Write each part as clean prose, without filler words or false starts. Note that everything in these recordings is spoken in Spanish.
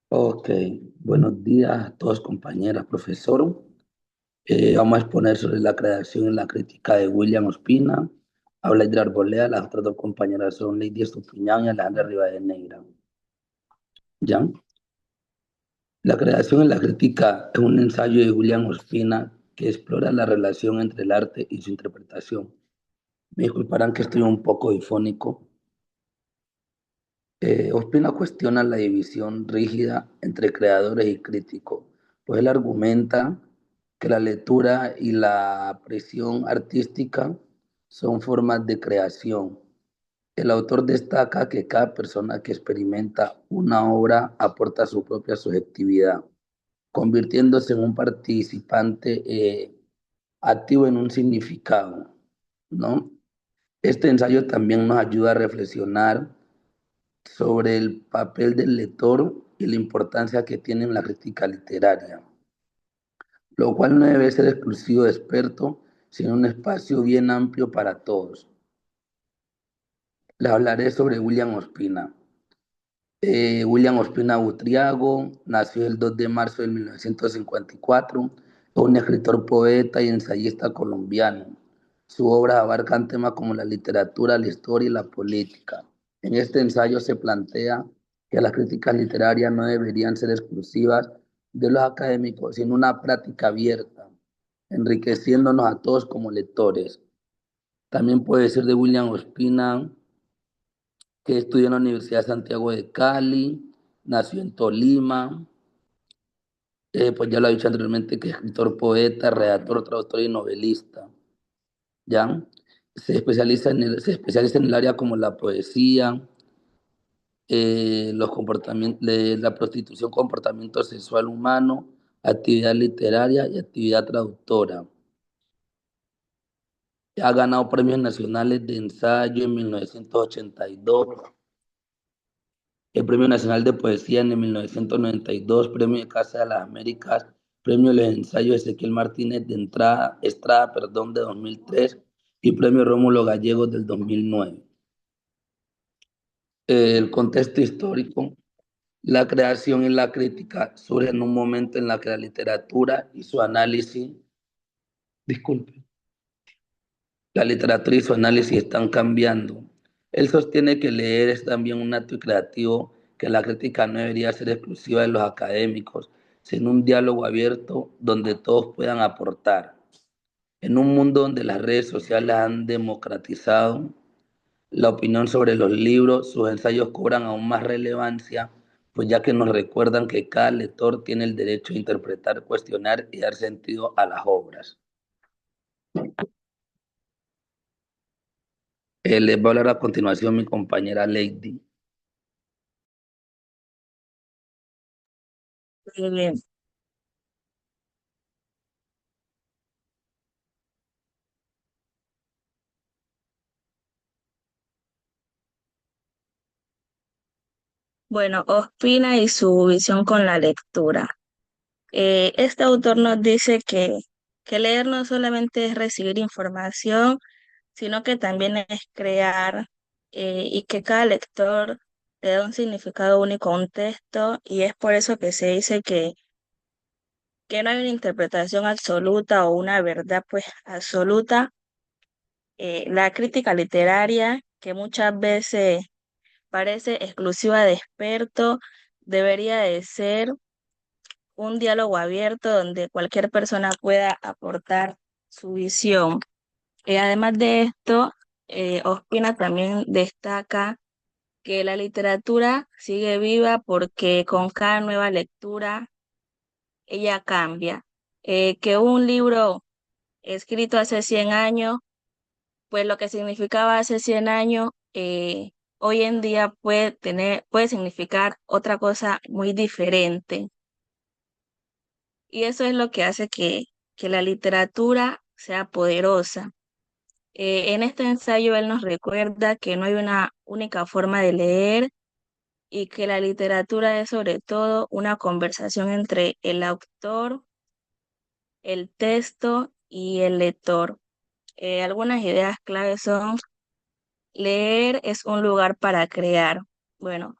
Ok, buenos días a todos compañeras, profesor. Vamos a exponer sobre la creación y la crítica de William Ospina. Habla Hidra Arboleda, las otras dos compañeras son Lady Estupiñán y Alejandra Rivadeneira. ¿Ya? La creación y la crítica es un ensayo de William Ospina que explora la relación entre el arte y su interpretación. Me disculparán que estoy un poco difónico. Ospina cuestiona la división rígida entre creadores y críticos, pues él argumenta que la lectura y la presión artística son formas de creación. El autor destaca que cada persona que experimenta una obra aporta su propia subjetividad, convirtiéndose en un participante activo en un significado, ¿no? Este ensayo también nos ayuda a reflexionar sobre el papel del lector y la importancia que tiene en la crítica literaria, lo cual no debe ser exclusivo de expertos, sino un espacio bien amplio para todos. Les hablaré sobre William Ospina. William Ospina Butriago nació el 2 de marzo de 1954, es un escritor, poeta y ensayista colombiano. Sus obras abarcan temas como la literatura, la historia y la política. En este ensayo se plantea que las críticas literarias no deberían ser exclusivas de los académicos, sino una práctica abierta, enriqueciéndonos a todos como lectores. También puede ser de William Ospina, que estudió en la Universidad de Santiago de Cali, nació en Tolima, pues ya lo he dicho anteriormente, que es escritor, poeta, redactor, traductor y novelista, ¿ya? Se especializa en el área como la poesía, los comportamientos, la prostitución, comportamiento sexual humano, actividad literaria y actividad traductora. Ha ganado premios nacionales de ensayo en 1982, el Premio Nacional de Poesía en el 1992, Premio de Casa de las Américas, Premio de los Ensayos de Ezequiel Martínez de Estrada, de 2003 y Premio Rómulo Gallegos del 2009. El contexto histórico, la creación y la crítica surgen en un momento en la que la literatura y su análisis, disculpe, la literatura y su análisis están cambiando. Él sostiene que leer es también un acto creativo, que la crítica no debería ser exclusiva de los académicos, sino un diálogo abierto donde todos puedan aportar. En un mundo donde las redes sociales han democratizado la opinión sobre los libros, sus ensayos cobran aún más relevancia, pues ya que nos recuerdan que cada lector tiene el derecho a interpretar, cuestionar y dar sentido a las obras. Les va a hablar a continuación mi compañera Lady. Eh, bueno, Ospina y su visión con la lectura. Este autor nos dice que leer no solamente es recibir información, sino que también es crear y que cada lector le da un significado único a un texto y es por eso que se dice que no hay una interpretación absoluta o una verdad pues absoluta. La crítica literaria, que muchas veces parece exclusiva de expertos, debería de ser un diálogo abierto donde cualquier persona pueda aportar su visión. Además de esto, Ospina también destaca que la literatura sigue viva porque con cada nueva lectura ella cambia. Que un libro escrito hace 100 años, pues lo que significaba hace 100 años, hoy en día puede significar otra cosa muy diferente. Y eso es lo que hace que la literatura sea poderosa. En este ensayo él nos recuerda que no hay una única forma de leer y que la literatura es sobre todo una conversación entre el autor, el texto y el lector. Algunas ideas claves son: leer es un lugar para crear. Bueno,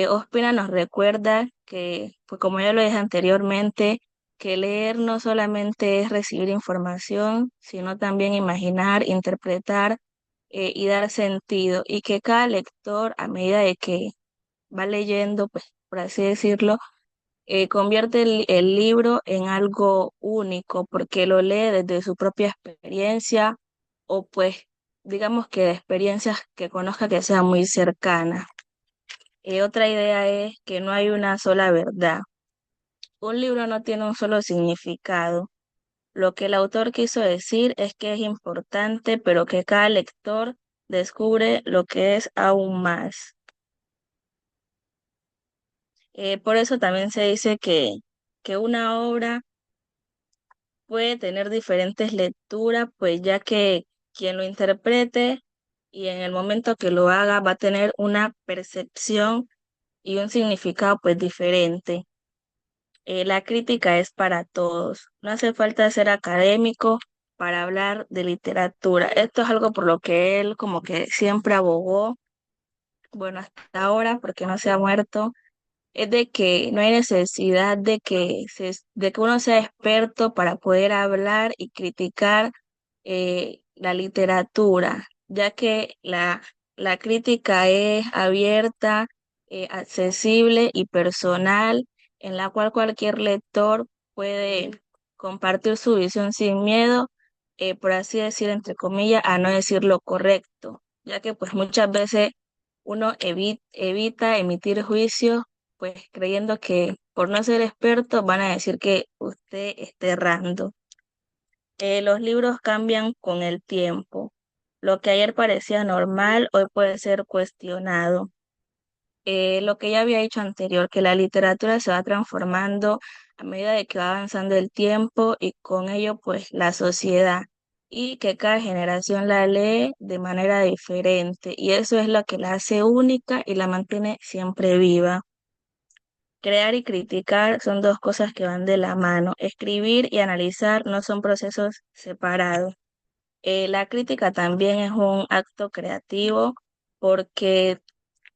Ospina nos recuerda que, pues como ya lo dije anteriormente, que leer no solamente es recibir información, sino también imaginar, interpretar y dar sentido, y que cada lector, a medida de que va leyendo, pues por así decirlo, convierte el libro en algo único, porque lo lee desde su propia experiencia o pues digamos que de experiencias que conozca que sean muy cercanas. Otra idea es que no hay una sola verdad. Un libro no tiene un solo significado. Lo que el autor quiso decir es que es importante, pero que cada lector descubre lo que es aún más. Por eso también se dice que una obra puede tener diferentes lecturas, pues ya que quien lo interprete y en el momento que lo haga va a tener una percepción y un significado pues diferente. La crítica es para todos. No hace falta ser académico para hablar de literatura. Esto es algo por lo que él como que siempre abogó, bueno, hasta ahora, porque no se ha muerto, es de que no hay necesidad de que uno sea experto para poder hablar y criticar la literatura, ya que la crítica es abierta, accesible y personal, en la cual cualquier lector puede compartir su visión sin miedo, por así decir, entre comillas, a no decir lo correcto, ya que pues muchas veces uno evita emitir juicios, pues creyendo que por no ser experto van a decir que usted está errando. Los libros cambian con el tiempo. Lo que ayer parecía normal, hoy puede ser cuestionado. Lo que ya había dicho anterior, que la literatura se va transformando a medida de que va avanzando el tiempo y con ello pues la sociedad y que cada generación la lee de manera diferente y eso es lo que la hace única y la mantiene siempre viva. Crear y criticar son dos cosas que van de la mano. Escribir y analizar no son procesos separados. La crítica también es un acto creativo porque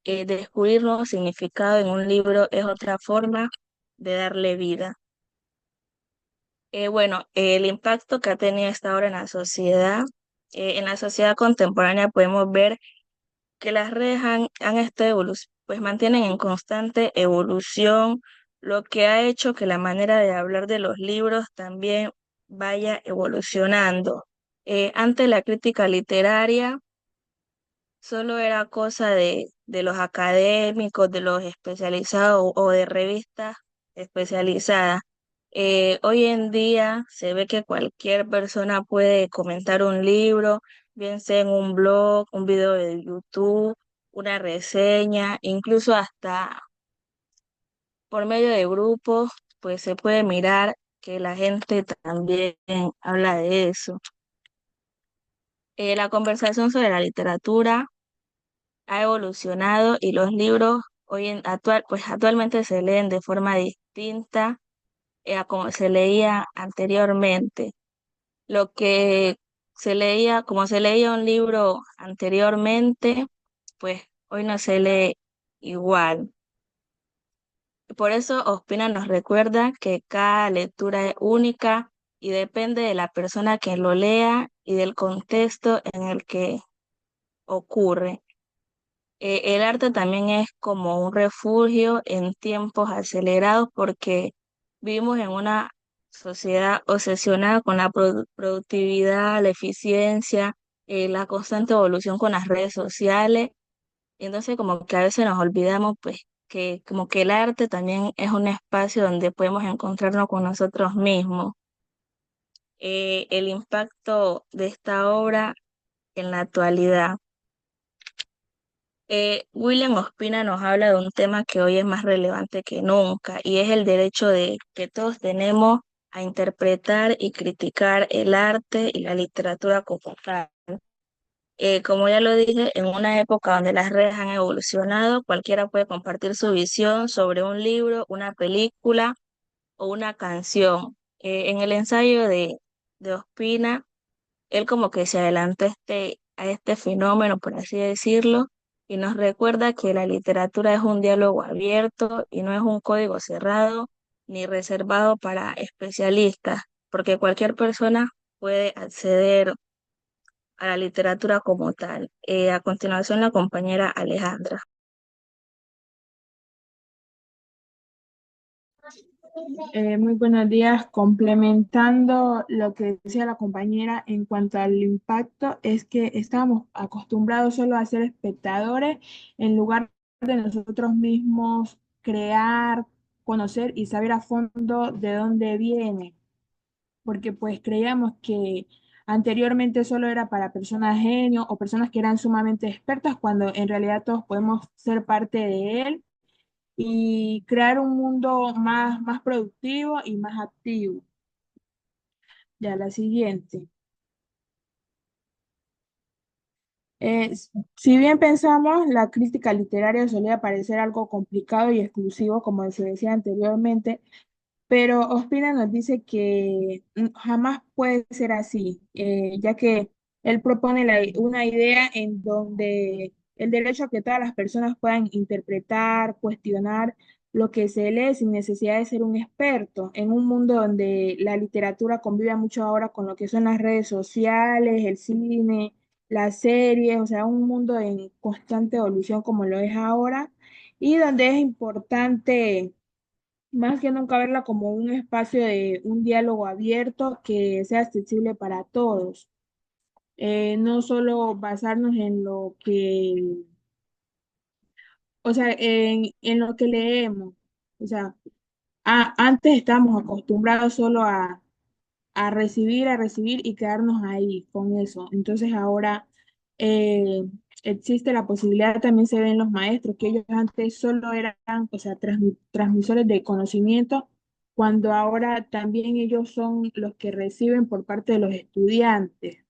descubrir nuevos significados en un libro es otra forma de darle vida. Bueno, el impacto que ha tenido esta obra en la sociedad contemporánea podemos ver que las redes han estado pues mantienen en constante evolución, lo que ha hecho que la manera de hablar de los libros también vaya evolucionando. Antes la crítica literaria solo era cosa de los académicos, de los especializados o de revistas especializadas. Hoy en día se ve que cualquier persona puede comentar un libro, bien sea en un blog, un video de YouTube, una reseña, incluso hasta por medio de grupos, pues se puede mirar que la gente también habla de eso. La conversación sobre la literatura ha evolucionado y los libros pues actualmente se leen de forma distinta a como se leía anteriormente. Lo que como se leía un libro anteriormente, pues hoy no se lee igual. Por eso Ospina nos recuerda que cada lectura es única y depende de la persona que lo lea y del contexto en el que ocurre. El arte también es como un refugio en tiempos acelerados porque vivimos en una sociedad obsesionada con la productividad, la eficiencia, la constante evolución con las redes sociales. Y entonces como que a veces nos olvidamos pues que como que el arte también es un espacio donde podemos encontrarnos con nosotros mismos. El impacto de esta obra en la actualidad. William Ospina nos habla de un tema que hoy es más relevante que nunca y es el derecho de que todos tenemos a interpretar y criticar el arte y la literatura como tal. Como ya lo dije, en una época donde las redes han evolucionado, cualquiera puede compartir su visión sobre un libro, una película o una canción. En el ensayo de Ospina, él como que se adelantó a este fenómeno, por así decirlo, y nos recuerda que la literatura es un diálogo abierto y no es un código cerrado ni reservado para especialistas, porque cualquier persona puede acceder a la literatura como tal. A continuación, la compañera Alejandra. Muy buenos días. Complementando lo que decía la compañera en cuanto al impacto, es que estamos acostumbrados solo a ser espectadores en lugar de nosotros mismos crear, conocer y saber a fondo de dónde viene, porque pues creíamos que anteriormente solo era para personas genios o personas que eran sumamente expertas, cuando en realidad todos podemos ser parte de él y crear un mundo más productivo y más activo. Ya la siguiente. Si bien pensamos, la crítica literaria solía parecer algo complicado y exclusivo, como se decía anteriormente, pero Ospina nos dice que jamás puede ser así, ya que él propone una idea en donde el derecho a que todas las personas puedan interpretar, cuestionar lo que se lee sin necesidad de ser un experto, en un mundo donde la literatura convive mucho ahora con lo que son las redes sociales, el cine, las series, o sea, un mundo en constante evolución como lo es ahora, y donde es importante más que nunca verla como un espacio de un diálogo abierto que sea accesible para todos. No solo basarnos en lo que, o sea, en lo que leemos. O sea, antes estábamos acostumbrados solo a recibir y quedarnos ahí con eso. Entonces ahora eh, existe la posibilidad, también se ven los maestros, que ellos antes solo eran, o sea, transmisores de conocimiento, cuando ahora también ellos son los que reciben por parte de los estudiantes.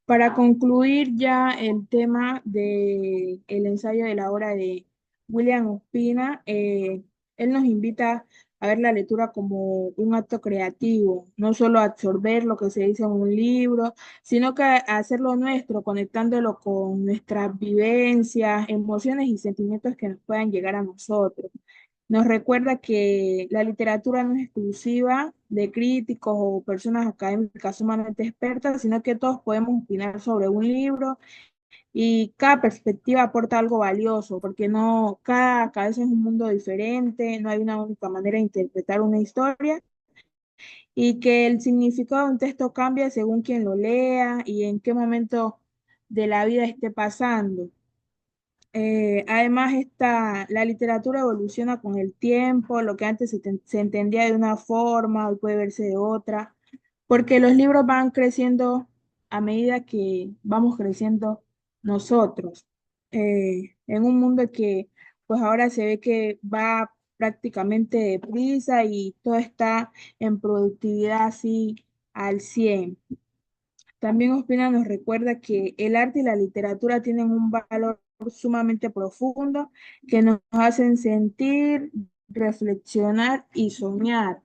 Para concluir ya el tema del ensayo de la obra de William Ospina, él nos invita a ver la lectura como un acto creativo, no solo absorber lo que se dice en un libro, sino que hacerlo nuestro, conectándolo con nuestras vivencias, emociones y sentimientos que nos puedan llegar a nosotros. Nos recuerda que la literatura no es exclusiva de críticos o personas académicas sumamente expertas, sino que todos podemos opinar sobre un libro y cada perspectiva aporta algo valioso, porque no, cada cabeza es un mundo diferente, no hay una única manera de interpretar una historia y que el significado de un texto cambia según quien lo lea y en qué momento de la vida esté pasando. Además, la literatura evoluciona con el tiempo, lo que antes se entendía de una forma, hoy puede verse de otra, porque los libros van creciendo a medida que vamos creciendo nosotros. En un mundo que pues ahora se ve que va prácticamente deprisa y todo está en productividad así al 100. También Ospina nos recuerda que el arte y la literatura tienen un valor sumamente profundo que nos hacen sentir, reflexionar y soñar.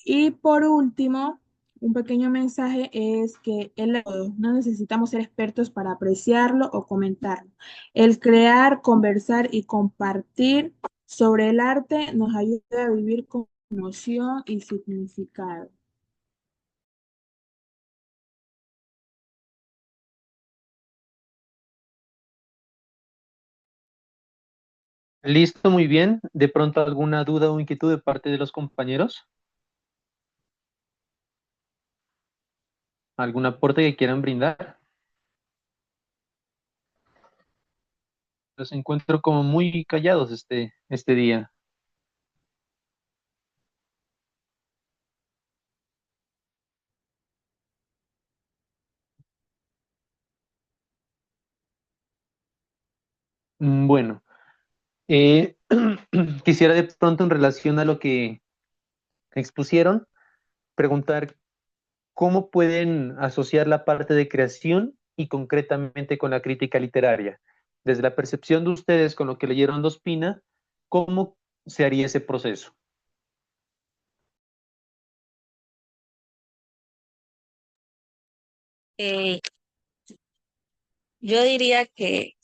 Y por último, un pequeño mensaje es que no necesitamos ser expertos para apreciarlo o comentarlo. El crear, conversar y compartir sobre el arte nos ayuda a vivir con emoción y significado. Listo, muy bien. ¿De pronto alguna duda o inquietud de parte de los compañeros? ¿Algún aporte que quieran brindar? Los encuentro como muy callados este día. Bueno, eh, quisiera de pronto en relación a lo que expusieron, preguntar cómo pueden asociar la parte de creación y concretamente con la crítica literaria. Desde la percepción de ustedes con lo que leyeron de Ospina, ¿cómo se haría ese proceso? Eh, yo diría que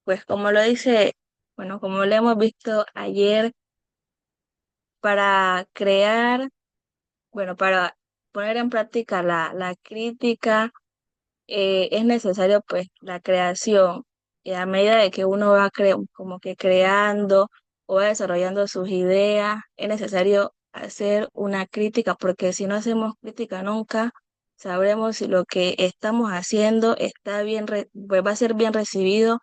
pues como lo dice, bueno, como lo hemos visto ayer, para crear, bueno, para poner en práctica la crítica, es necesario pues la creación. Y a medida de que uno va como que creando o va desarrollando sus ideas, es necesario hacer una crítica, porque si no hacemos crítica nunca sabremos si lo que estamos haciendo está bien, pues va a ser bien recibido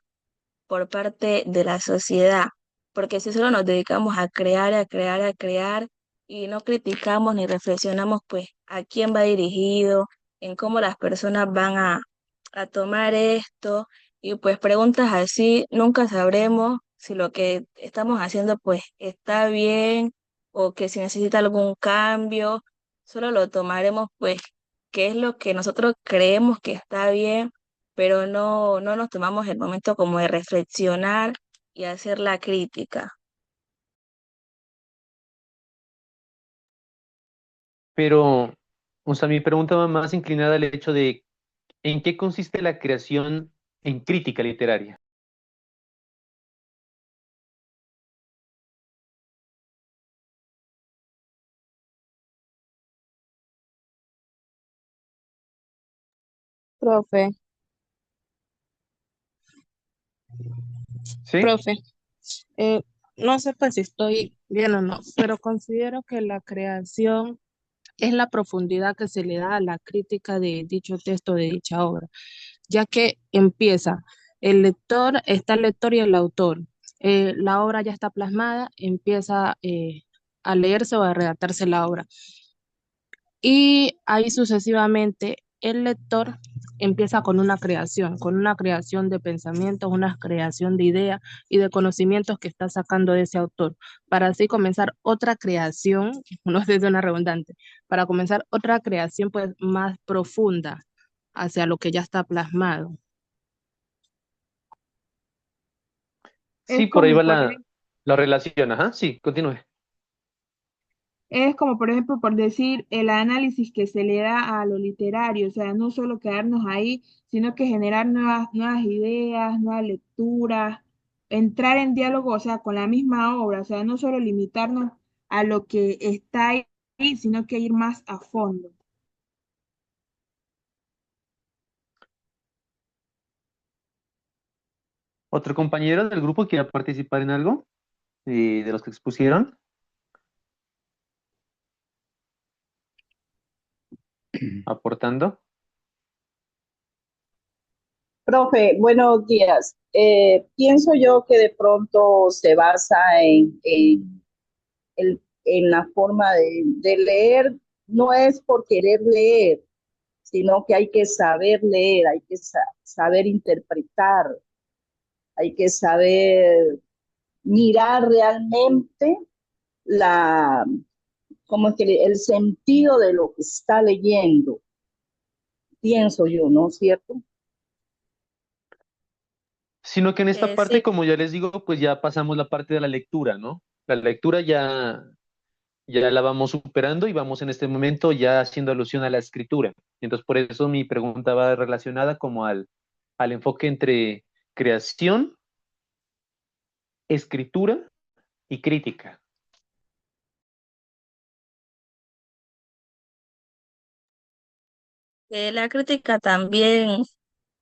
por parte de la sociedad, porque si solo nos dedicamos a crear, a crear, a crear y no criticamos ni reflexionamos pues a quién va dirigido, en cómo las personas van a tomar esto y pues preguntas así, nunca sabremos si lo que estamos haciendo pues está bien o que si necesita algún cambio, solo lo tomaremos pues que es lo que nosotros creemos que está bien, pero no nos tomamos el momento como de reflexionar y hacer la crítica. Pero, o sea, mi pregunta va más inclinada al hecho de ¿en qué consiste la creación en crítica literaria? Profe, ¿Sí? profe, eh, no sé pues si estoy bien o no, pero considero que la creación es la profundidad que se le da a la crítica de dicho texto, de dicha obra, ya que empieza está el lector y el autor. La obra ya está plasmada, empieza a leerse o a redactarse la obra. Y ahí sucesivamente el lector empieza con una creación de pensamientos, una creación de ideas y de conocimientos que está sacando de ese autor, para así comenzar otra creación, no sé si una redundante, para comenzar otra creación pues más profunda hacia lo que ya está plasmado. Sí, Es por ahí como va por la relación. Ajá, sí, continúe. Es como, por ejemplo, por decir, el análisis que se le da a lo literario, o sea, no solo quedarnos ahí, sino que generar nuevas ideas, nuevas lecturas, entrar en diálogo, o sea, con la misma obra, o sea, no solo limitarnos a lo que está ahí, sino que ir más a fondo. ¿Otro compañero del grupo quiere participar en algo de los que expusieron? Aportando. Profe, buenos días. Pienso yo que de pronto se basa en la forma de leer, no es por querer leer, sino que hay que saber leer, hay que saber interpretar, hay que saber mirar realmente la, como es que el sentido de lo que está leyendo, pienso yo, ¿no es cierto? Sino que en esta parte, Sí, como ya les digo, pues ya pasamos la parte de la lectura, ¿no? La lectura ya la vamos superando y vamos en este momento ya haciendo alusión a la escritura. Entonces, por eso mi pregunta va relacionada como al enfoque entre creación, escritura y crítica. la crítica también,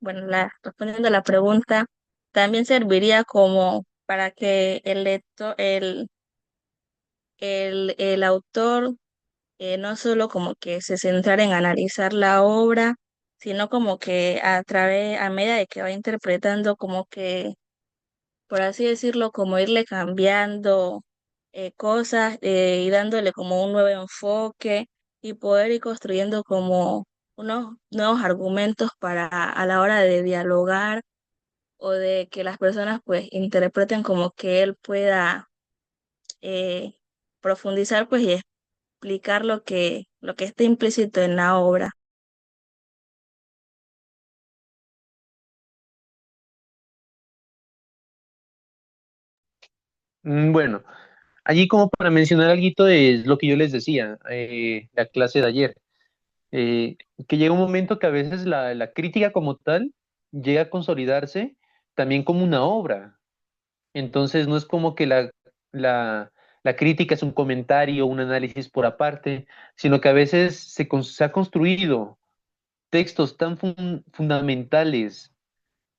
bueno, respondiendo a la pregunta, también serviría como para que el lector, el autor no solo como que se centrara en analizar la obra, sino como que a medida de que va interpretando, como que, por así decirlo, como irle cambiando cosas y dándole como un nuevo enfoque y poder ir construyendo como unos nuevos argumentos para a la hora de dialogar o de que las personas pues interpreten como que él pueda eh, profundizar pues y explicar lo que está implícito en la obra. Bueno, allí como para mencionar algo es lo que yo les decía, la clase de ayer, que llega un momento que a veces la crítica como tal llega a consolidarse también como una obra. Entonces no es como que la crítica es un comentario, un análisis por aparte, sino que a veces se ha construido textos tan fundamentales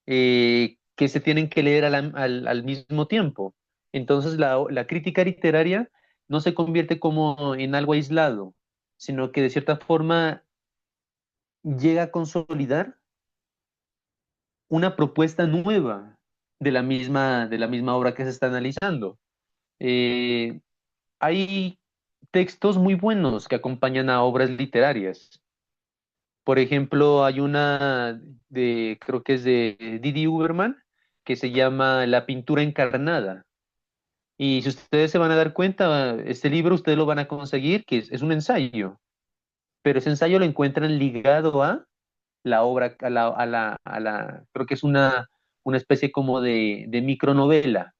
que se tienen que leer al mismo tiempo. Entonces la crítica literaria no se convierte como en algo aislado, sino que de cierta forma llega a consolidar una propuesta nueva de la misma obra que se está analizando. Eh, Hay textos muy buenos que acompañan a obras literarias. Por ejemplo, hay una creo que es de Didi Uberman, que se llama La pintura encarnada. Y si ustedes se van a dar cuenta, este libro ustedes lo van a conseguir, que es un ensayo, pero ese ensayo lo encuentran ligado a la obra, creo que es una especie como de micronovela.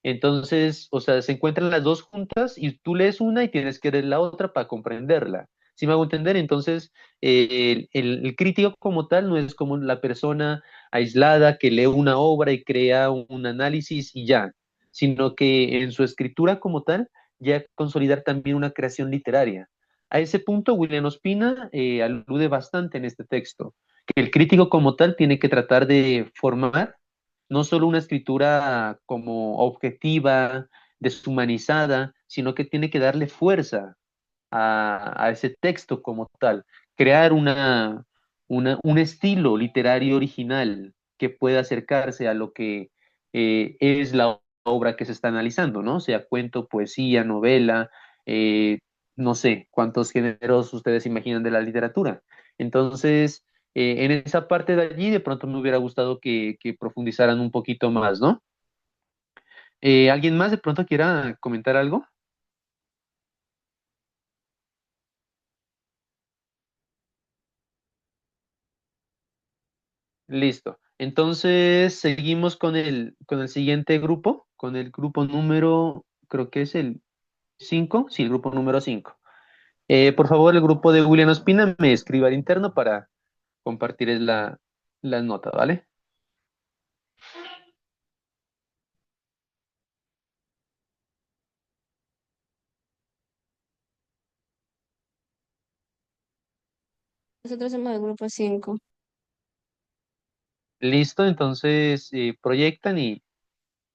Entonces, o sea, se encuentran las dos juntas y tú lees una y tienes que leer la otra para comprenderla. ¿Sí me hago entender? Entonces, el crítico como tal no es como la persona aislada que lee una obra y crea un análisis y ya, sino que en su escritura como tal ya consolidar también una creación literaria. A ese punto, William Ospina alude bastante en este texto, que el crítico como tal tiene que tratar de formar no solo una escritura como objetiva, deshumanizada, sino que tiene que darle fuerza a ese texto como tal, crear un estilo literario original que pueda acercarse a lo que es la obra que se está analizando, ¿no? Sea cuento, poesía, novela, eh, no sé cuántos géneros ustedes imaginan de la literatura. Entonces, en esa parte de allí, de pronto me hubiera gustado que profundizaran un poquito más, ¿no? ¿Alguien más de pronto quiera comentar algo? Listo. Entonces, seguimos con el siguiente grupo, con el grupo número, creo que es el 5, sí, el grupo número 5. Por favor, el grupo de William Ospina me escriba al interno para compartir la nota, ¿vale? Nosotros somos el grupo 5. Listo, entonces proyectan y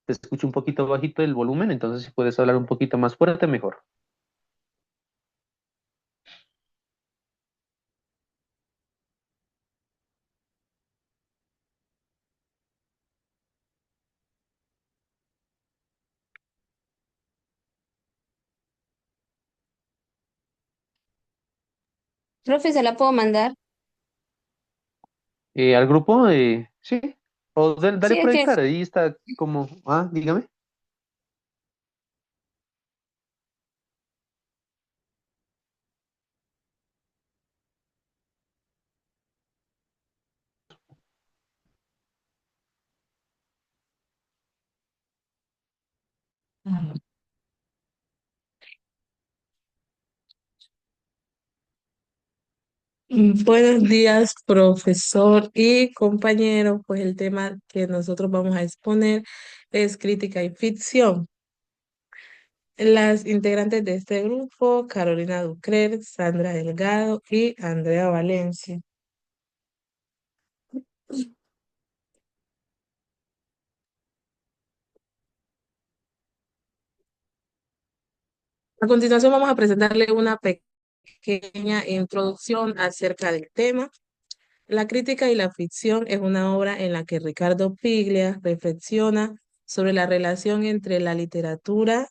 te escucho un poquito bajito el volumen, entonces si puedes hablar un poquito más fuerte, mejor. Profe, ¿se la puedo mandar? Al grupo, sí, o Sí, dale es que proyectar, ahí está como, dígame. Buenos días, profesor y compañero. Pues el tema que nosotros vamos a exponer es crítica y ficción. Las integrantes de este grupo, Carolina Ducrer, Sandra Delgado y Andrea Valencia. A continuación vamos a presentarle una pequeña introducción acerca del tema. La crítica y la ficción es una obra en la que Ricardo Piglia reflexiona sobre la relación entre la literatura,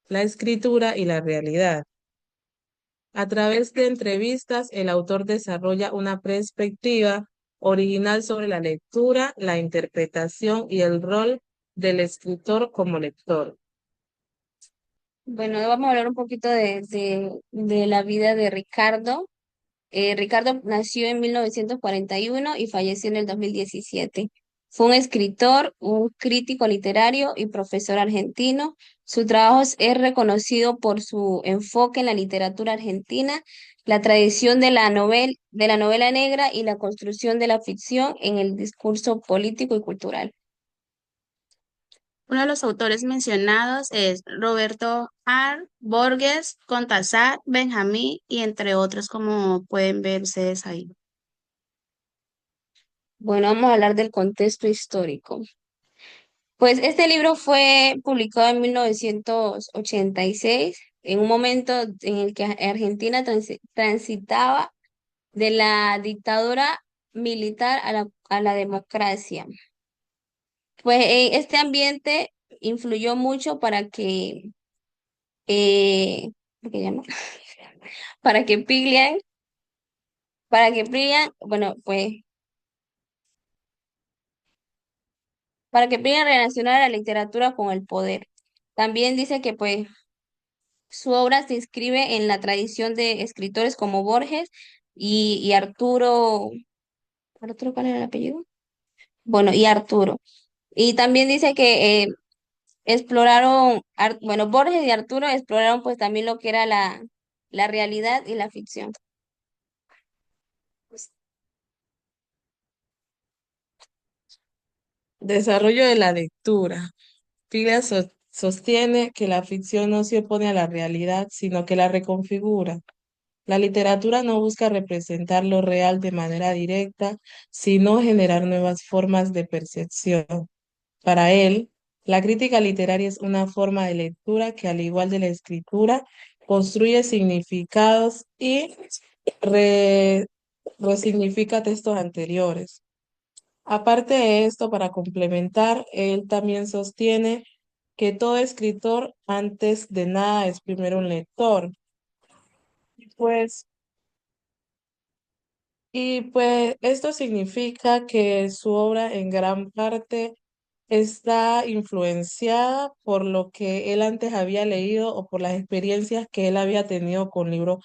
la escritura y la realidad. A través de entrevistas, el autor desarrolla una perspectiva original sobre la lectura, la interpretación y el rol del escritor como lector. bueno, vamos a hablar un poquito de la vida de Ricardo. Ricardo nació en 1941 y falleció en el 2017. Fue un escritor, un crítico literario y profesor argentino. Su trabajo es reconocido por su enfoque en la literatura argentina, la tradición de la novela negra y la construcción de la ficción en el discurso político y cultural. Uno de los autores mencionados es Roberto R. Borges, Cortázar, Benjamín y entre otros, como pueden ver ustedes ahí. Bueno, vamos a hablar del contexto histórico. Pues este libro fue publicado en 1986, en un momento en el que Argentina transitaba de la dictadura militar a la democracia. Pues este ambiente influyó mucho ¿cómo que llama? Para que Pilian, bueno, pues, para que Pilian relacionara la literatura con el poder. También dice que, pues, su obra se inscribe en la tradición de escritores como Borges y ¿Arturo cuál era el apellido? Bueno, y Arturo. Y también dice que bueno, Borges y Arturo exploraron pues también lo que era la realidad y la ficción. Desarrollo de la lectura. Piglia sostiene que la ficción no se opone a la realidad, sino que la reconfigura. La literatura no busca representar lo real de manera directa, sino generar nuevas formas de percepción. Para él, la crítica literaria es una forma de lectura que, al igual de la escritura, construye significados y re- resignifica textos anteriores. Aparte de esto, para complementar, él también sostiene que todo escritor, antes de nada, es primero un lector. Pues pues esto significa que su obra en gran parte está influenciada por lo que él antes había leído o por las experiencias que él había tenido con libros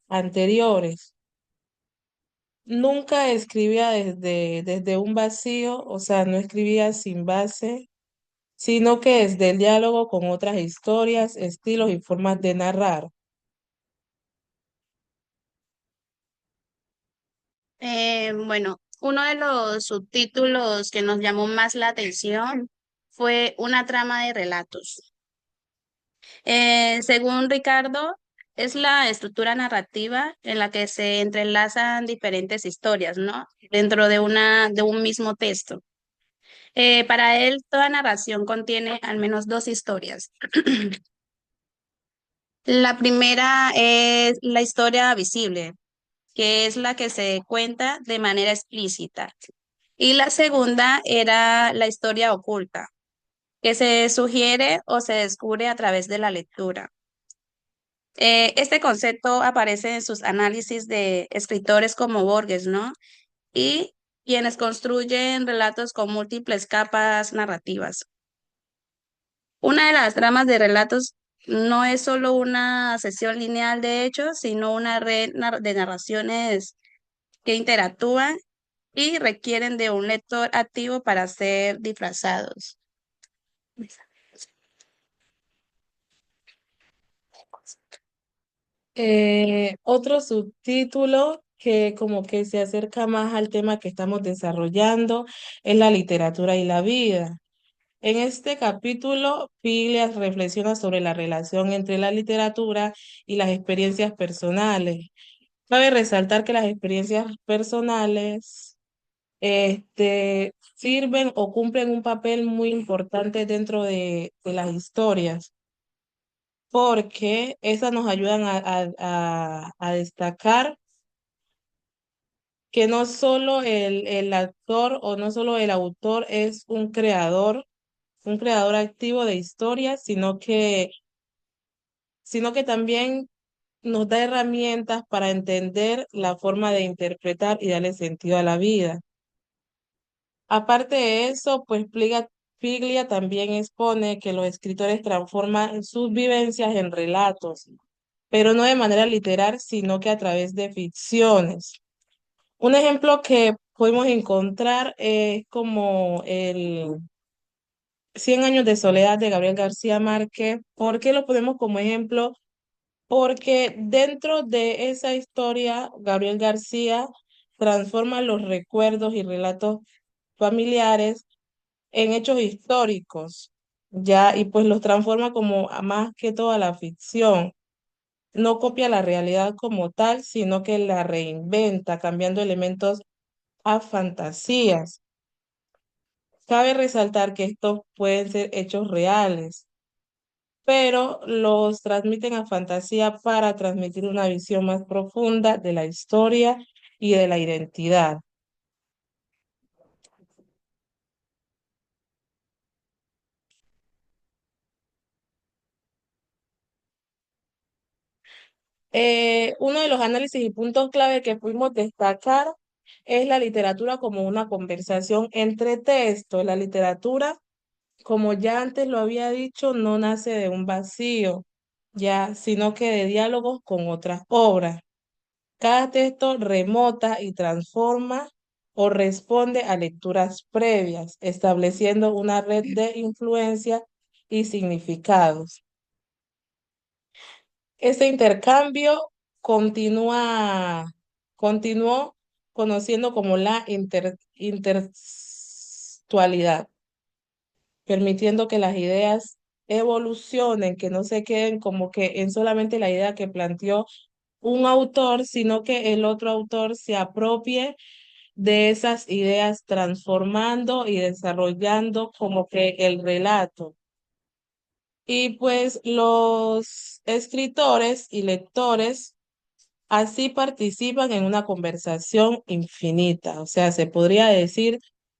anteriores. Nunca escribía desde un vacío, o sea, no escribía sin base, sino que desde el diálogo con otras historias, estilos y formas de narrar. Bueno, uno de los subtítulos que nos llamó más la atención fue una trama de relatos. Según Ricardo, es la estructura narrativa en la que se entrelazan diferentes historias, ¿no? Dentro de un mismo texto. Para él, toda narración contiene al menos dos historias. La primera es la historia visible, que es la que se cuenta de manera explícita. Y la segunda era la historia oculta, que se sugiere o se descubre a través de la lectura. Este concepto aparece en sus análisis de escritores como Borges, ¿no? Y quienes construyen relatos con múltiples capas narrativas. Una de las tramas de relatos no es solo una sesión lineal de hechos, sino una red de narraciones que interactúan y requieren de un lector activo para ser disfrazados. Otro subtítulo que como que se acerca más al tema que estamos desarrollando es la literatura y la vida. En este capítulo, Piglia reflexiona sobre la relación entre la literatura y las experiencias personales. Cabe resaltar que las experiencias personales sirven o cumplen un papel muy importante dentro de las historias, porque esas nos ayudan a destacar que no solo el actor o no solo el autor es un creador activo de historias, sino que también nos da herramientas para entender la forma de interpretar y darle sentido a la vida. Aparte de eso, pues Piglia también expone que los escritores transforman sus vivencias en relatos, pero no de manera literal, sino que a través de ficciones. Un ejemplo que podemos encontrar es como el Cien años de soledad de Gabriel García Márquez. ¿Por qué lo ponemos como ejemplo? Porque dentro de esa historia, Gabriel García transforma los recuerdos y relatos familiares en hechos históricos. ya, y pues los transforma como a más que toda la ficción. No copia la realidad como tal, sino que la reinventa, cambiando elementos a fantasías. Cabe resaltar que estos pueden ser hechos reales, pero los transmiten a fantasía para transmitir una visión más profunda de la historia y de la identidad. Uno de los análisis y puntos clave que pudimos destacar es la literatura como una conversación entre textos. La literatura, como ya antes lo había dicho, no nace de un vacío, ya, sino que de diálogos con otras obras. Cada texto remota y transforma o responde a lecturas previas, estableciendo una red de influencia y significados. Este intercambio continuó conociendo como la intertextualidad, permitiendo que las ideas evolucionen, que no se queden como que en solamente la idea que planteó un autor, sino que el otro autor se apropie de esas ideas, transformando y desarrollando como que el relato. Y pues los escritores y lectores así participan en una conversación infinita. O sea, se podría decir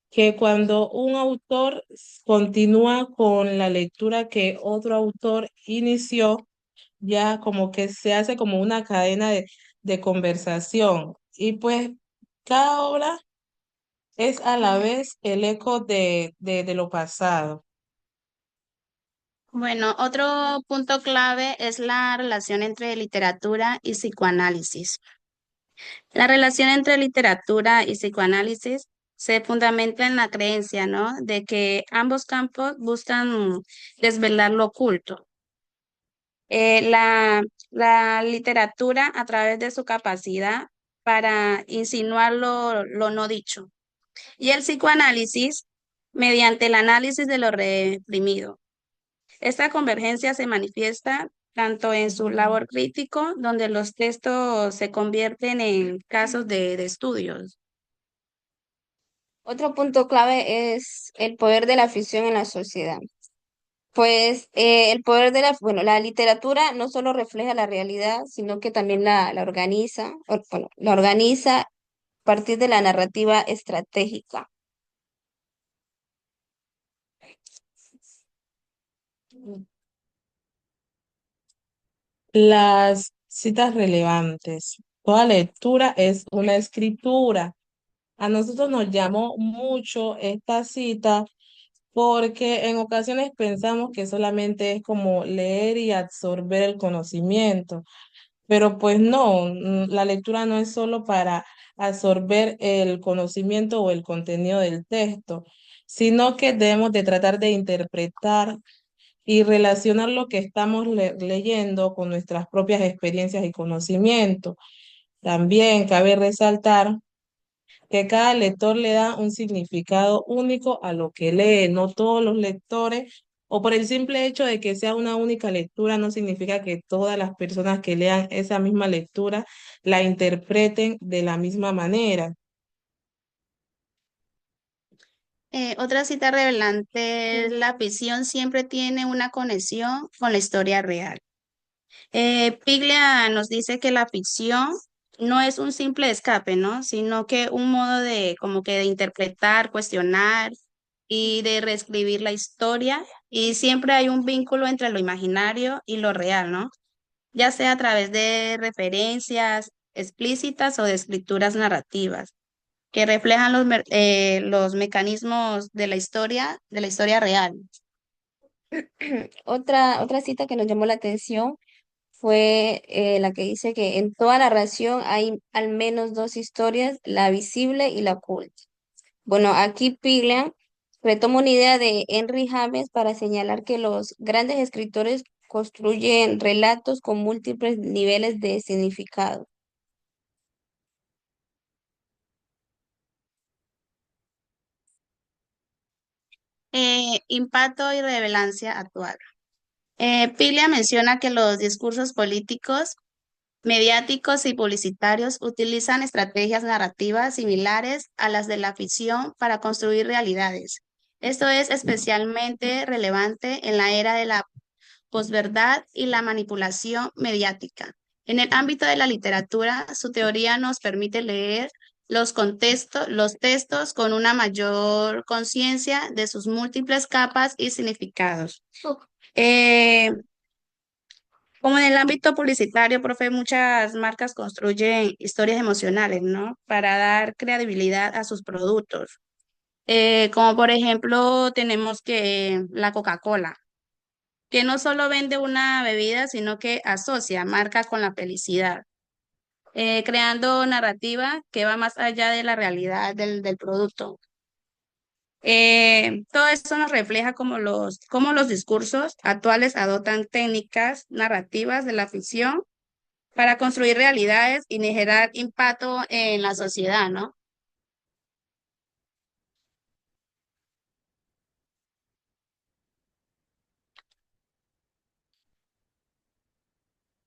que cuando un autor continúa con la lectura que otro autor inició, ya como que se hace como una cadena de conversación. Y pues cada obra es a la vez el eco de lo pasado. Bueno, otro punto clave es la relación entre literatura y psicoanálisis. La relación entre literatura y psicoanálisis se fundamenta en la creencia, ¿no? De que ambos campos buscan desvelar lo oculto. La literatura a través de su capacidad para insinuar lo no dicho y el psicoanálisis mediante el análisis de lo reprimido. Esta convergencia se manifiesta tanto en su labor crítico, donde los textos se convierten en casos de estudios. Otro punto clave es el poder de la ficción en la sociedad. Pues el poder de bueno, la literatura no solo refleja la realidad, sino que también la organiza, bueno, la organiza a partir de la narrativa estratégica. Las citas relevantes. Toda lectura es una escritura. A nosotros nos llamó mucho esta cita porque en ocasiones pensamos que solamente es como leer y absorber el conocimiento, pero pues no, la lectura no es solo para absorber el conocimiento o el contenido del texto, sino que debemos de tratar de interpretar y relacionar lo que estamos leyendo con nuestras propias experiencias y conocimientos. También cabe resaltar que cada lector le da un significado único a lo que lee. No todos los lectores, o por el simple hecho de que sea una única lectura, no significa que todas las personas que lean esa misma lectura la interpreten de la misma manera. Otra cita revelante es la ficción siempre tiene una conexión con la historia real. Piglia nos dice que la ficción no es un simple escape, ¿no? Sino que un modo de como que de interpretar, cuestionar y de reescribir la historia. Y siempre hay un vínculo entre lo imaginario y lo real, ¿no? Ya sea a través de referencias explícitas o de escrituras narrativas que reflejan los mecanismos de la historia real. Otra cita que nos llamó la atención fue la que dice que en toda narración hay al menos dos historias, la visible y la oculta. Bueno, aquí Piglia retoma una idea de Henry James para señalar que los grandes escritores construyen relatos con múltiples niveles de significado. Impacto y relevancia actual. Piglia menciona que los discursos políticos, mediáticos y publicitarios utilizan estrategias narrativas similares a las de la ficción para construir realidades. Esto es especialmente relevante en la era de la posverdad y la manipulación mediática. En el ámbito de la literatura, su teoría nos permite leer los textos con una mayor conciencia de sus múltiples capas y significados. Eh, Como en el ámbito publicitario, profe, muchas marcas construyen historias emocionales, ¿no? Para dar credibilidad a sus productos. Como por ejemplo, tenemos que la Coca-Cola, que no solo vende una bebida, sino que asocia marca con la felicidad, creando narrativa que va más allá de la realidad del producto. Todo esto nos refleja cómo los discursos actuales adoptan técnicas narrativas de la ficción para construir realidades y generar impacto en la sociedad, ¿no?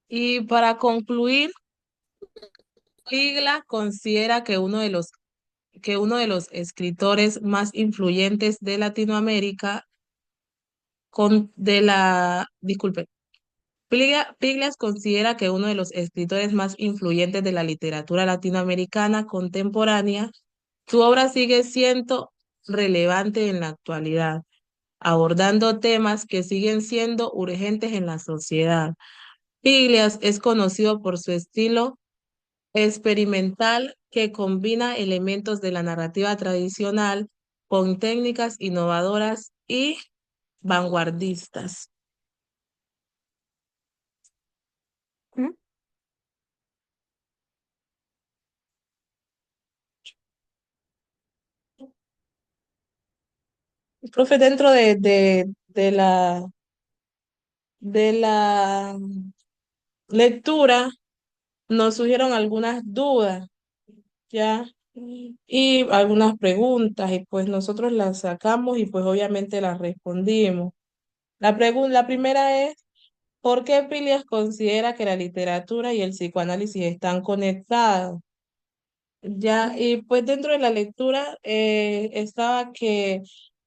Y para concluir, Piglia considera que uno de los escritores más influyentes de Latinoamérica disculpe, Piglias considera que uno de los escritores más influyentes de la literatura latinoamericana contemporánea, su obra sigue siendo relevante en la actualidad, abordando temas que siguen siendo urgentes en la sociedad. Piglias es conocido por su estilo experimental que combina elementos de la narrativa tradicional con técnicas innovadoras y vanguardistas. ¿Mm? Profe, dentro de la lectura nos surgieron algunas dudas, ¿ya? Y algunas preguntas, y pues nosotros las sacamos y pues obviamente las respondimos. La primera es, ¿por qué Pilias considera que la literatura y el psicoanálisis están conectados? Ya, y pues dentro de la lectura estaba que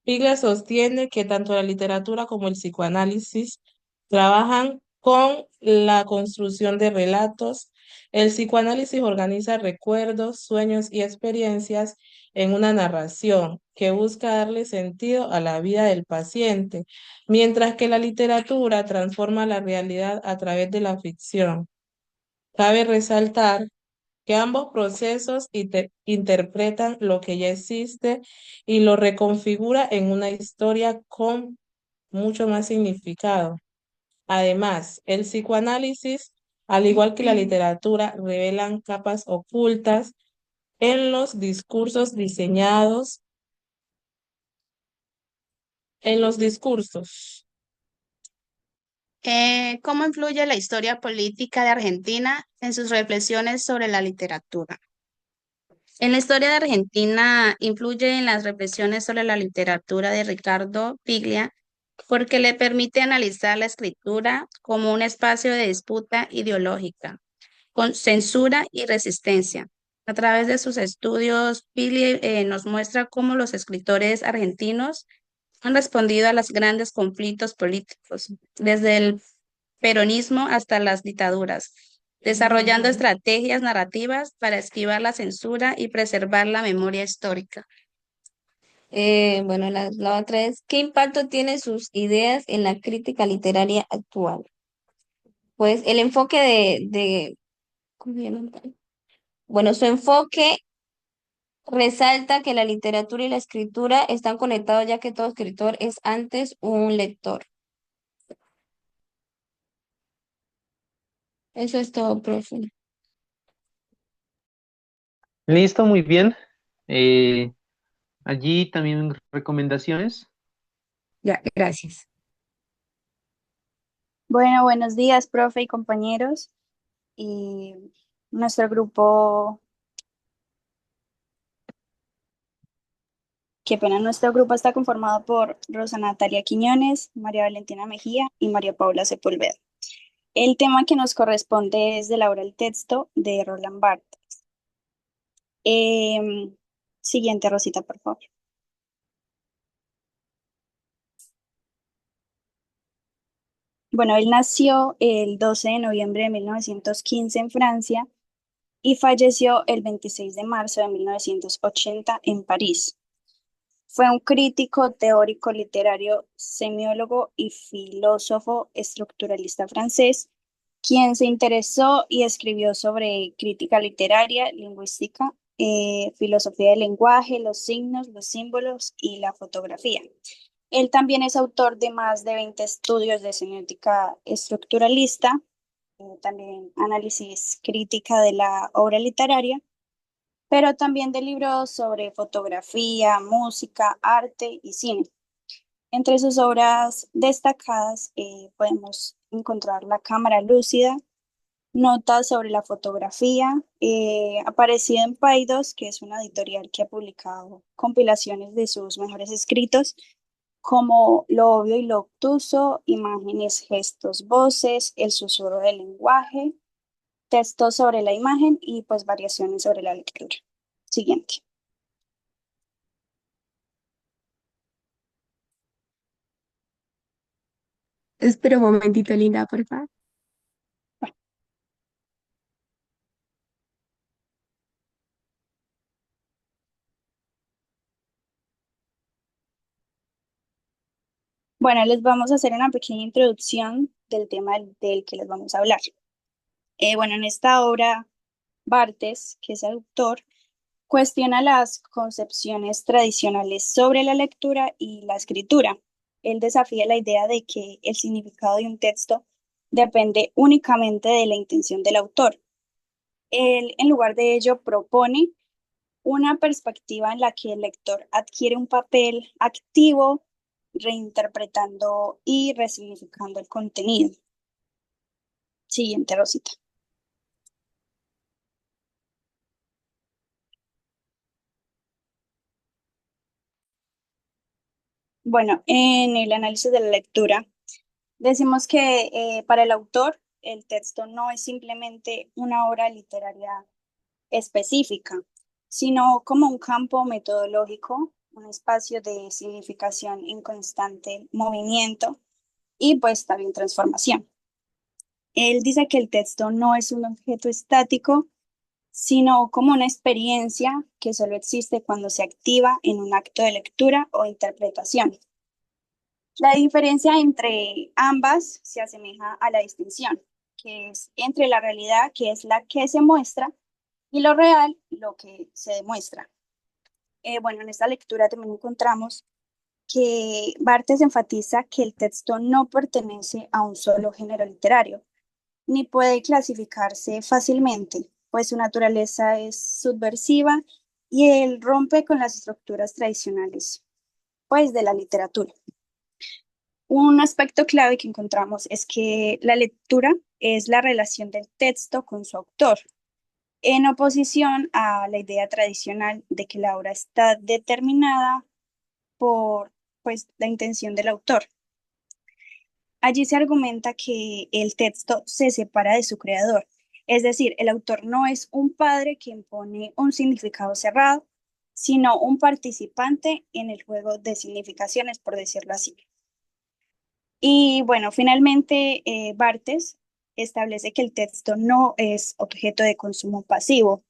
Piglia sostiene que tanto la literatura como el psicoanálisis trabajan con la construcción de relatos. El psicoanálisis organiza recuerdos, sueños y experiencias en una narración que busca darle sentido a la vida del paciente, mientras que la literatura transforma la realidad a través de la ficción. Cabe resaltar que ambos procesos interpretan lo que ya existe y lo reconfigura en una historia con mucho más significado. Además, el psicoanálisis, al igual que la literatura, revelan capas ocultas en los discursos diseñados, en los discursos. ¿Cómo influye la historia política de Argentina en sus reflexiones sobre la literatura? En la historia de Argentina influye en las reflexiones sobre la literatura de Ricardo Piglia porque le permite analizar la escritura como un espacio de disputa ideológica, con censura y resistencia. A través de sus estudios, Piglia nos muestra cómo los escritores argentinos han respondido a los grandes conflictos políticos, desde el peronismo hasta las dictaduras, desarrollando estrategias narrativas para esquivar la censura y preservar la memoria histórica. Bueno, la otra es, ¿qué impacto tienen sus ideas en la crítica literaria actual? Pues el enfoque ¿cómo se llama? Bueno, su enfoque resalta que la literatura y la escritura están conectados ya que todo escritor es antes un lector. Eso es todo, profe. Listo, muy bien. Eh, Allí también recomendaciones. Ya, gracias. Bueno, buenos días, profe y compañeros. Y nuestro grupo Qué pena, nuestro grupo está conformado por Rosa Natalia Quiñones, María Valentina Mejía y María Paula Sepúlveda. El tema que nos corresponde es de la obra El texto de Roland Barthes. Siguiente, Rosita, por favor. Bueno, él nació el 12 de noviembre de 1915 en Francia y falleció el 26 de marzo de 1980 en París. Fue un crítico, teórico literario, semiólogo y filósofo estructuralista francés, quien se interesó y escribió sobre crítica literaria, lingüística, filosofía del lenguaje, los signos, los símbolos y la fotografía. Él también es autor de más de 20 estudios de semiótica estructuralista, también análisis crítica de la obra literaria, pero también de libros sobre fotografía, música, arte y cine. Entre sus obras destacadas podemos encontrar La cámara lúcida, Notas sobre la fotografía, aparecida en Paidós, que es una editorial que ha publicado compilaciones de sus mejores escritos, como Lo obvio y lo obtuso, Imágenes, gestos, voces, El susurro del lenguaje, Textos sobre la imagen y pues variaciones sobre la lectura. Siguiente. Espera un momentito, Linda, por favor. Bueno, les vamos a hacer una pequeña introducción del tema del que les vamos a hablar. Bueno, en esta obra, Barthes, que es el autor, cuestiona las concepciones tradicionales sobre la lectura y la escritura. Él desafía la idea de que el significado de un texto depende únicamente de la intención del autor. Él, en lugar de ello, propone una perspectiva en la que el lector adquiere un papel activo, reinterpretando y resignificando el contenido. Siguiente, Rosita. Bueno, en el análisis de la lectura, decimos que para el autor el texto no es simplemente una obra literaria específica, sino como un campo metodológico, un espacio de significación en constante movimiento y pues también transformación. Él dice que el texto no es un objeto estático, sino como una experiencia que solo existe cuando se activa en un acto de lectura o interpretación. La diferencia entre ambas se asemeja a la distinción, que es entre la realidad, que es la que se muestra, y lo real, lo que se demuestra. Bueno, en esta lectura también encontramos que Barthes enfatiza que el texto no pertenece a un solo género literario, ni puede clasificarse fácilmente, pues su naturaleza es subversiva y él rompe con las estructuras tradicionales, pues, de la literatura. Un aspecto clave que encontramos es que la lectura es la relación del texto con su autor, en oposición a la idea tradicional de que la obra está determinada por, pues, la intención del autor. Allí se argumenta que el texto se separa de su creador, es decir, el autor no es un padre que impone un significado cerrado, sino un participante en el juego de significaciones, por decirlo así. Y bueno, finalmente, Barthes establece que el texto no es objeto de consumo pasivo,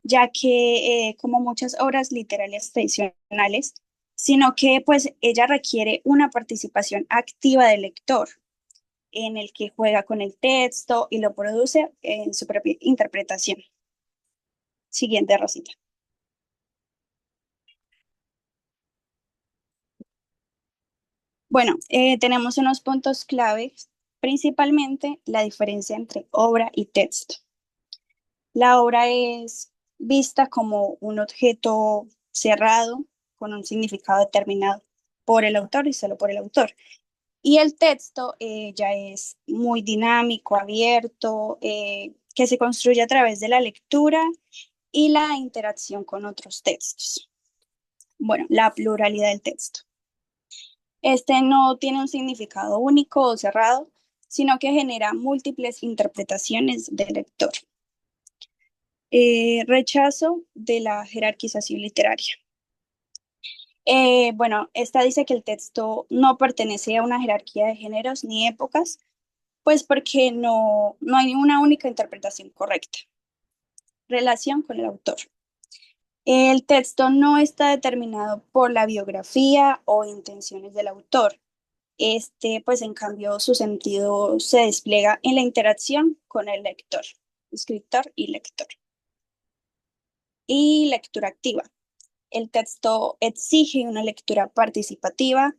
ya que como muchas obras literarias tradicionales, sino que pues ella requiere una participación activa del lector en el que juega con el texto y lo produce en su propia interpretación. Siguiente, Rosita. Bueno, tenemos unos puntos claves, principalmente la diferencia entre obra y texto. La obra es vista como un objeto cerrado con un significado determinado por el autor y solo por el autor. Y el texto ya es muy dinámico, abierto, que se construye a través de la lectura y la interacción con otros textos. Bueno, la pluralidad del texto. Este no tiene un significado único o cerrado, sino que genera múltiples interpretaciones del lector. Rechazo de la jerarquización literaria. Bueno, esta dice que el texto no pertenece a una jerarquía de géneros ni épocas, pues porque no hay una única interpretación correcta. Relación con el autor. El texto no está determinado por la biografía o intenciones del autor. Pues en cambio, su sentido se despliega en la interacción con el lector, escritor y lector. Y lectura activa. El texto exige una lectura participativa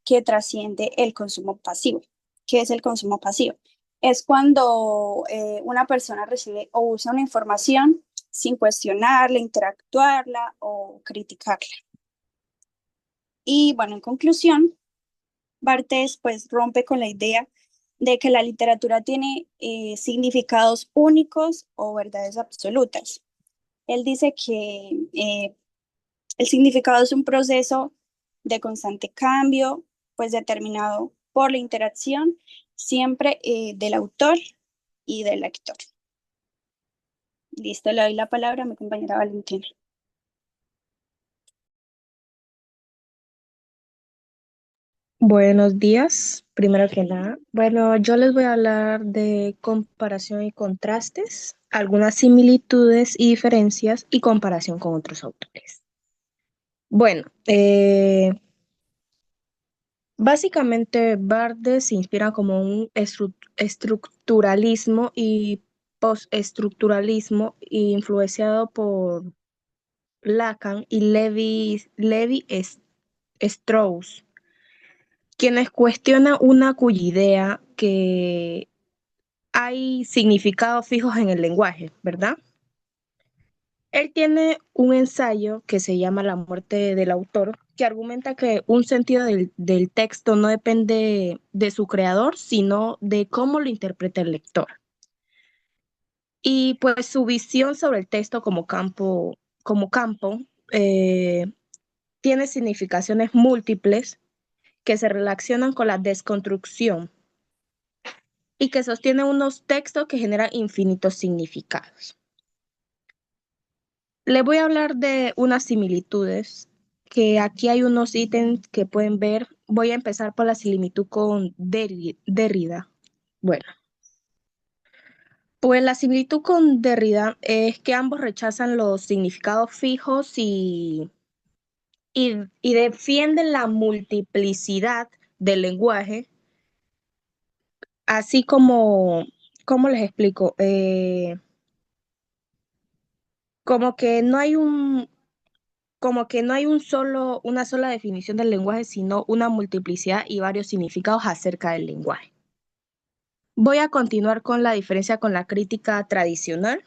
que trasciende el consumo pasivo. ¿Qué es el consumo pasivo? Es cuando una persona recibe o usa una información sin cuestionarla, interactuarla o criticarla. Y bueno, en conclusión, Barthes pues rompe con la idea de que la literatura tiene significados únicos o verdades absolutas. Él dice que el significado es un proceso de constante cambio, pues determinado por la interacción siempre del autor y del lector. Listo, le doy la palabra a mi compañera Valentina. Buenos días, primero que nada. Bueno, yo les voy a hablar de comparación y contrastes, algunas similitudes y diferencias y comparación con otros autores. Bueno, básicamente Barthes se inspira como un estructuralismo y postestructuralismo influenciado por Lacan y Levi Strauss, quienes cuestionan una cuya idea que hay significados fijos en el lenguaje, ¿verdad? Él tiene un ensayo que se llama La muerte del autor, que argumenta que un sentido del texto no depende de su creador, sino de cómo lo interpreta el lector. Y pues su visión sobre el texto como campo, eh, tiene significaciones múltiples que se relacionan con la desconstrucción y que sostienen unos textos que generan infinitos significados. Les voy a hablar de unas similitudes, que aquí hay unos ítems que pueden ver. Voy a empezar por la similitud con Derrida. Bueno, pues la similitud con Derrida es que ambos rechazan los significados fijos y defienden la multiplicidad del lenguaje, así como, ¿cómo les explico? Como que no hay una sola definición del lenguaje, sino una multiplicidad y varios significados acerca del lenguaje. Voy a continuar con la diferencia con la crítica tradicional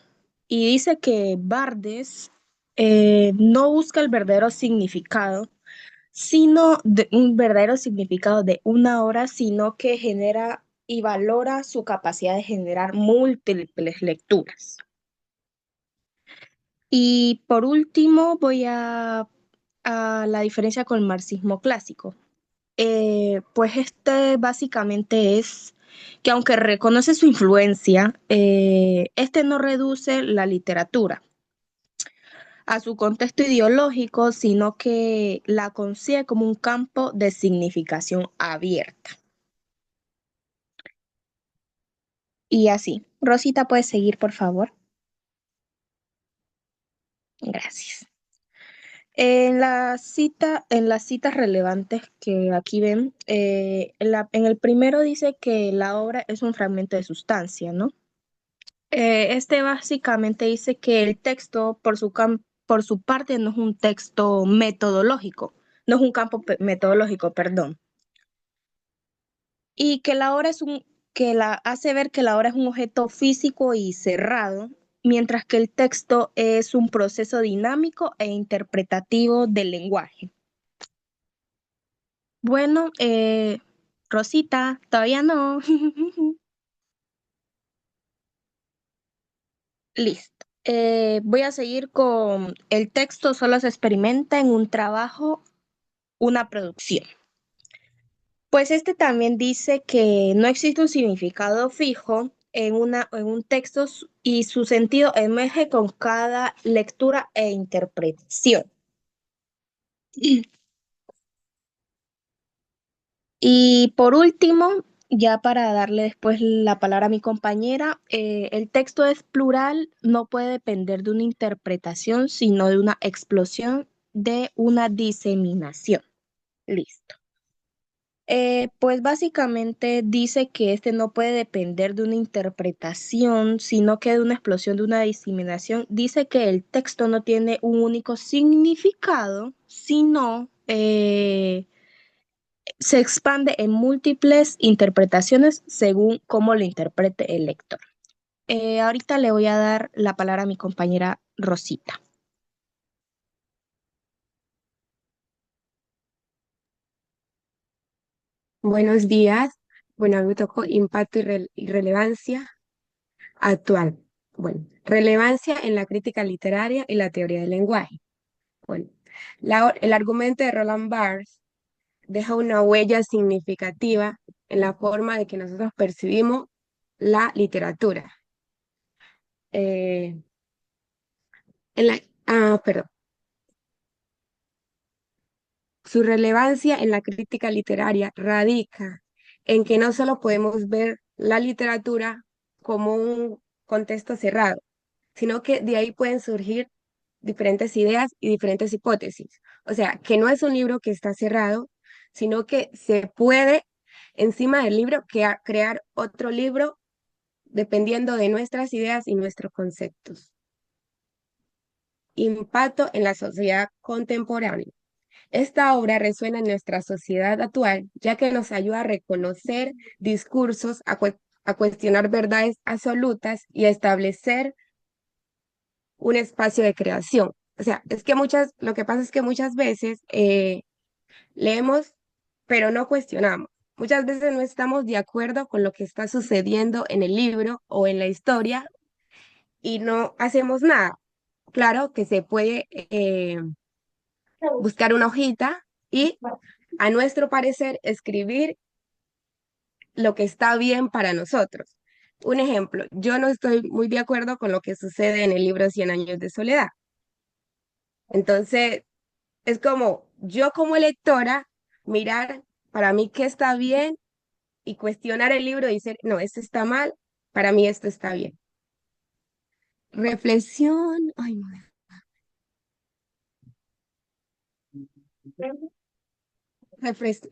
y dice que Barthes no busca el verdadero significado, sino un verdadero significado de una obra, sino que genera y valora su capacidad de generar múltiples lecturas. Y por último, voy a la diferencia con el marxismo clásico. Pues este básicamente es que aunque reconoce su influencia, este no reduce la literatura a su contexto ideológico, sino que la concibe como un campo de significación abierta. Y así. Rosita, ¿puedes seguir, por favor? Gracias. En las citas relevantes que aquí ven, en el primero dice que la obra es un fragmento de sustancia, ¿no? Este básicamente dice que el texto, por su parte, no es un texto metodológico, no es un campo metodológico, perdón. Y que hace ver que la obra es un objeto físico y cerrado, mientras que el texto es un proceso dinámico e interpretativo del lenguaje. Bueno, Rosita, todavía no. Listo. Voy a seguir con el texto solo se experimenta en un trabajo, una producción. Pues este también dice que no existe un significado fijo en un texto y su sentido emerge con cada lectura e interpretación. Y por último, ya para darle después la palabra a mi compañera, el texto es plural, no puede depender de una interpretación, sino de una explosión, de una diseminación. Listo. Pues básicamente dice que este no puede depender de una interpretación, sino que de una explosión, de una diseminación. Dice que el texto no tiene un único significado, sino se expande en múltiples interpretaciones según cómo lo interprete el lector. Ahorita le voy a dar la palabra a mi compañera Rosita. Buenos días. Bueno, a mí me tocó impacto y relevancia actual. Bueno, relevancia en la crítica literaria y la teoría del lenguaje. Bueno, el argumento de Roland Barthes deja una huella significativa en la forma de que nosotros percibimos la literatura. Eh, perdón. Su relevancia en la crítica literaria radica en que no solo podemos ver la literatura como un contexto cerrado, sino que de ahí pueden surgir diferentes ideas y diferentes hipótesis. O sea, que no es un libro que está cerrado, sino que se puede, encima del libro, crear otro libro dependiendo de nuestras ideas y nuestros conceptos. Impacto en la sociedad contemporánea. Esta obra resuena en nuestra sociedad actual, ya que nos ayuda a reconocer discursos, a cuestionar verdades absolutas y a establecer un espacio de creación. O sea, lo que pasa es que muchas veces leemos, pero no cuestionamos. Muchas veces no estamos de acuerdo con lo que está sucediendo en el libro o en la historia y no hacemos nada. Claro que se puede buscar una hojita y, a nuestro parecer, escribir lo que está bien para nosotros. Un ejemplo, yo no estoy muy de acuerdo con lo que sucede en el libro Cien años de soledad. Entonces, es como yo como lectora mirar para mí qué está bien y cuestionar el libro y decir, no, esto está mal, para mí esto está bien. Reflexión, ay, no.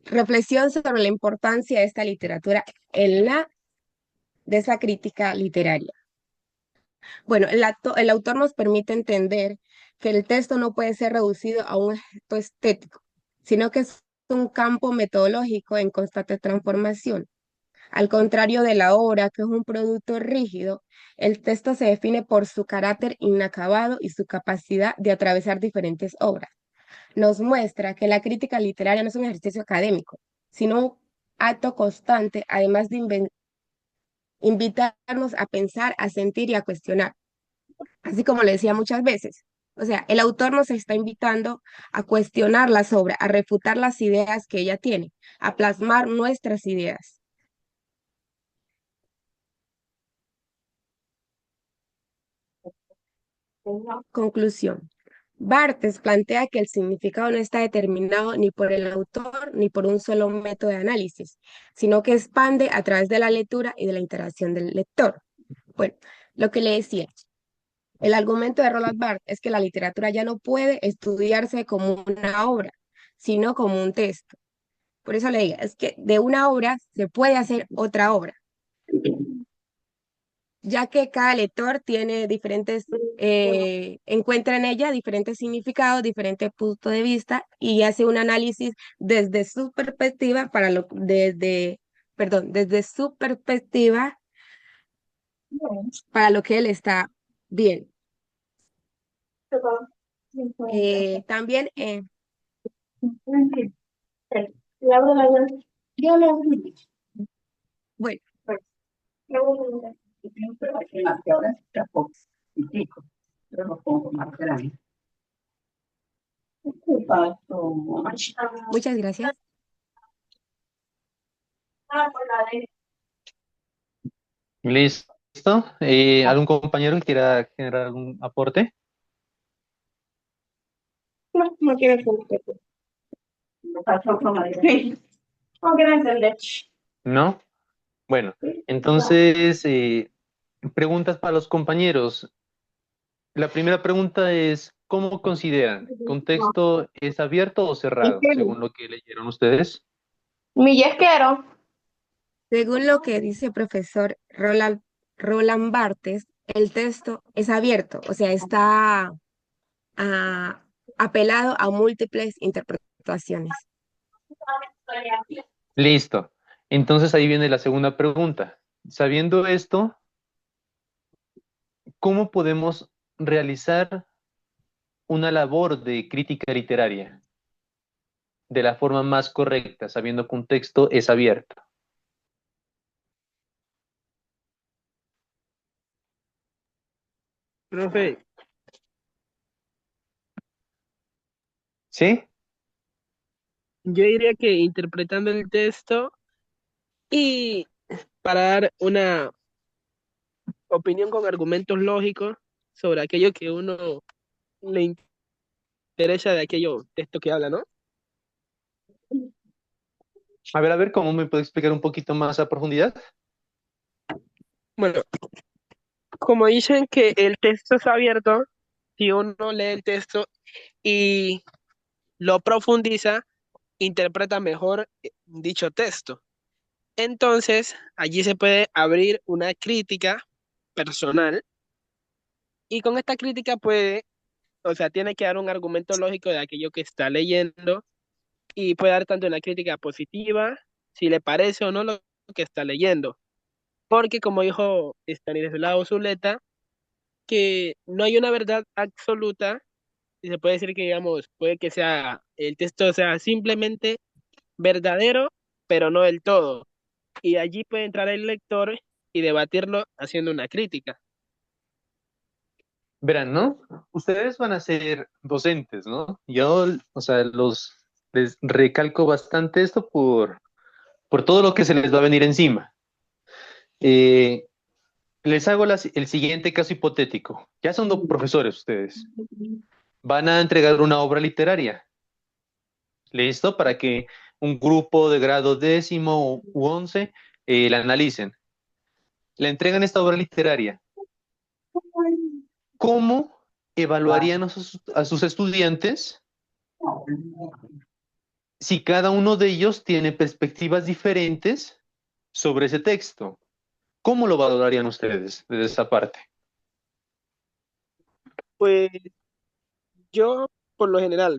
Reflexión sobre la importancia de esta literatura de esa crítica literaria. Bueno, el autor nos permite entender que el texto no puede ser reducido a un objeto estético, sino que es un campo metodológico en constante transformación. Al contrario de la obra, que es un producto rígido, el texto se define por su carácter inacabado y su capacidad de atravesar diferentes obras. Nos muestra que la crítica literaria no es un ejercicio académico, sino un acto constante, además de invitarnos a pensar, a sentir y a cuestionar. Así como le decía muchas veces. O sea, el autor nos está invitando a cuestionar las obras, a refutar las ideas que ella tiene, a plasmar nuestras ideas. Conclusión. Barthes plantea que el significado no está determinado ni por el autor ni por un solo método de análisis, sino que expande a través de la lectura y de la interacción del lector. Bueno, lo que le decía, el argumento de Roland Barthes es que la literatura ya no puede estudiarse como una obra, sino como un texto. Por eso le digo, es que de una obra se puede hacer otra obra, ya que cada lector tiene encuentra en ella diferentes significados, diferentes puntos de vista y hace un análisis desde su perspectiva desde su perspectiva para lo que él está bien. También, bueno, Muchas gracias. ¿Listo? ¿Algún compañero que quiera generar algún aporte? No, no quiero entender. No quiero entender. ¿No? Bueno, entonces, preguntas para los compañeros. La primera pregunta es, ¿cómo consideran? ¿Contexto es abierto o cerrado, según lo que leyeron ustedes? Mi yesquero. Según lo que dice el profesor Roland Barthes, el texto es abierto, o sea, está apelado a múltiples interpretaciones. Listo. Entonces ahí viene la segunda pregunta. Sabiendo esto, ¿cómo podemos realizar una labor de crítica literaria de la forma más correcta, sabiendo que un texto es abierto? Profe, ¿Sí? yo diría que interpretando el texto y para dar una opinión con argumentos lógicos sobre aquello que uno le interesa de aquello texto que habla, ¿no? A ver, ¿cómo me puede explicar un poquito más a profundidad? Bueno, como dicen que el texto es abierto, si uno lee el texto y lo profundiza, interpreta mejor dicho texto. Entonces, allí se puede abrir una crítica personal y con esta crítica puede, o sea, tiene que dar un argumento lógico de aquello que está leyendo y puede dar tanto una crítica positiva, si le parece o no lo que está leyendo. Porque como dijo Stanislao Zuleta, que no hay una verdad absoluta y se puede decir que, digamos, puede que sea, el texto sea simplemente verdadero, pero no del todo. Y allí puede entrar el lector y debatirlo haciendo una crítica. Verán, ¿no? Ustedes van a ser docentes, ¿no? Yo, o sea, les recalco bastante esto por todo lo que se les va a venir encima. Eh, Les hago el siguiente caso hipotético. Ya son dos profesores ustedes. Van a entregar una obra literaria. ¿Listo? Para que un grupo de grado 10º u 11 la analicen. Le entregan esta obra literaria. ¿Cómo evaluarían a sus estudiantes si cada uno de ellos tiene perspectivas diferentes sobre ese texto? ¿Cómo lo valorarían ustedes desde esa parte? Pues yo, por lo general,